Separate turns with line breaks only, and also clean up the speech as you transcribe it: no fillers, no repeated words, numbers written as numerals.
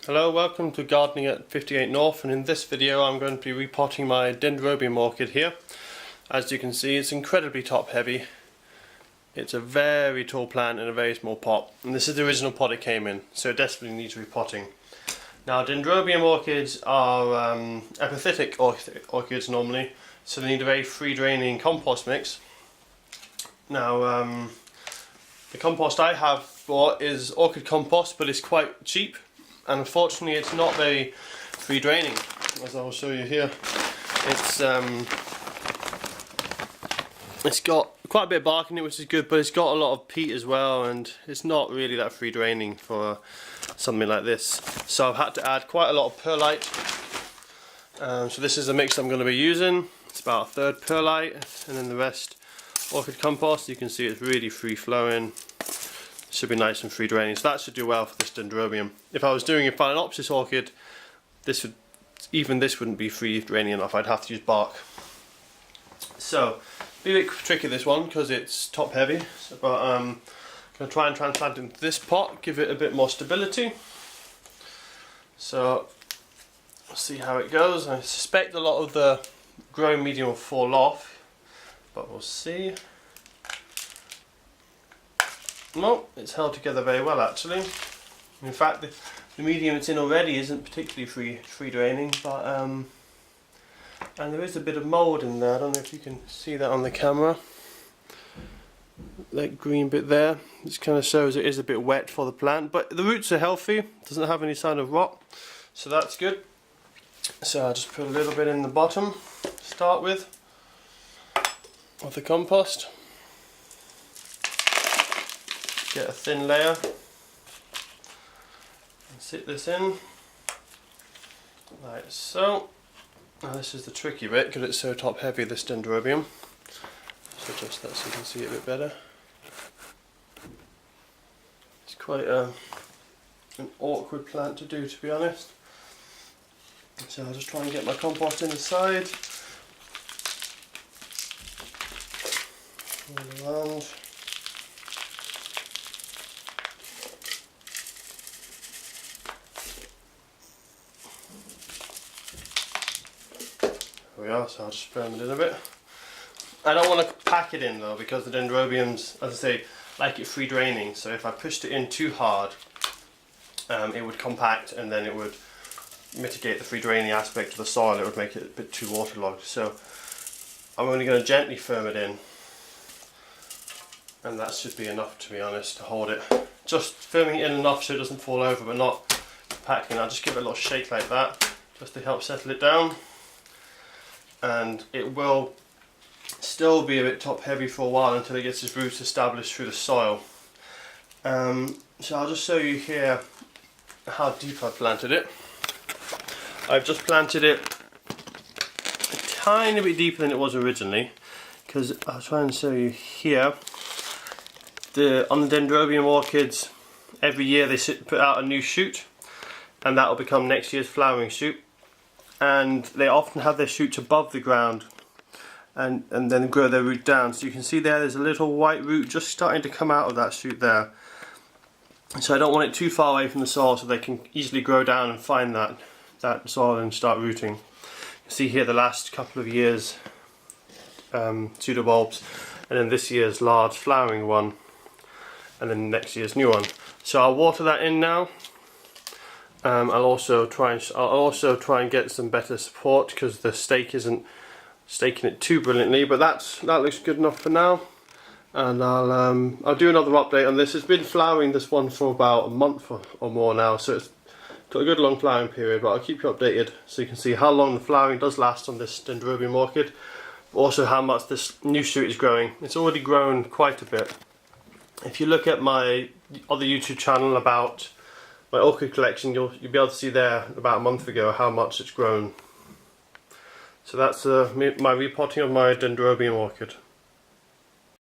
Hello, welcome to Gardening at 58 North, and in this video I'm going to be repotting my Dendrobium Orchid here. As you can see, it's incredibly top heavy. It's a very tall plant in a very small pot, and this is the original pot it came in, so it desperately needs repotting. Now, Dendrobium orchids are epiphytic orchids normally, so they need a very free draining compost mix. Now, the compost I have bought is orchid compost, but it's quite cheap. And unfortunately it's not very free draining, as I will show you here. It's got quite a bit of bark in it, which is good, but it's got a lot of peat as well, and it's not really that free draining for something like this. So I've had to add quite a lot of perlite. So this is the mix I'm going to be using. It's about a third perlite and then the rest orchid compost. You can see it's really free flowing. Should be nice and free draining, so that should do well for this dendrobium. If I was doing a Phalaenopsis orchid, even this wouldn't be free draining enough. I'd have to use bark. So, be a bit tricky this one because it's top heavy. But I'm going to try and transplant it into this pot, give it a bit more stability. So, we'll see how it goes. I suspect a lot of the growing medium will fall off, but we'll see. No, it's held together very well actually. In fact, the medium it's in already isn't particularly free draining, but and there is a bit of mould in there. I don't know if you can see that on the camera. That green bit there, this kind of shows it is a bit wet for the plant, but the roots are healthy, doesn't have any sign of rot, so that's good. So I'll just put a little bit in the bottom to start with of the compost. Get a thin layer and sit this in like so. Now this is the tricky bit because it's so top heavy, this dendrobium. So adjust that so you can see it a bit better. It's quite an awkward plant to do, to be honest. So I'll just try and get my compost in the side, all around. There we are, so I'll just firm it in a bit. I don't want to pack it in though, because the dendrobiums, as I say, like it free draining, so if I pushed it in too hard, it would compact and then it would mitigate the free draining aspect of the soil. It would make it a bit too waterlogged. So I'm only going to gently firm it in, and that should be enough, to be honest, to hold it. Just firming it in enough so it doesn't fall over, but not packing. I'll just give it a little shake like that, just to help settle it down. And it will still be a bit top heavy for a while until it gets its roots established through the soil. So I'll just show you here how deep I've planted it. I've just planted it a tiny bit deeper than it was originally, because I'll try and show you here. On the dendrobium orchids, every year they put out a new shoot, and that will become next year's flowering shoot. And they often have their shoots above the ground and then grow their root down. So you can see there's a little white root just starting to come out of that shoot there. So I don't want it too far away from the soil so they can easily grow down and find that soil and start rooting. You can see here the last couple of years pseudobulbs, and then this year's large flowering one, and then next year's new one. So I'll water that in now. I'll also try and get some better support because the stake isn't staking it too brilliantly, but that looks good enough for now. And I'll do another update on this. It's been flowering, this one, for about a month or more now, so it's got a good long flowering period. But I'll keep you updated so you can see how long the flowering does last on this dendrobium orchid, but also how much this new shoot is growing. It's already grown quite a bit. If you look at my other YouTube channel about my orchid collection, you'll be able to see there about a month ago how much it's grown. So that's my repotting of my dendrobium orchid.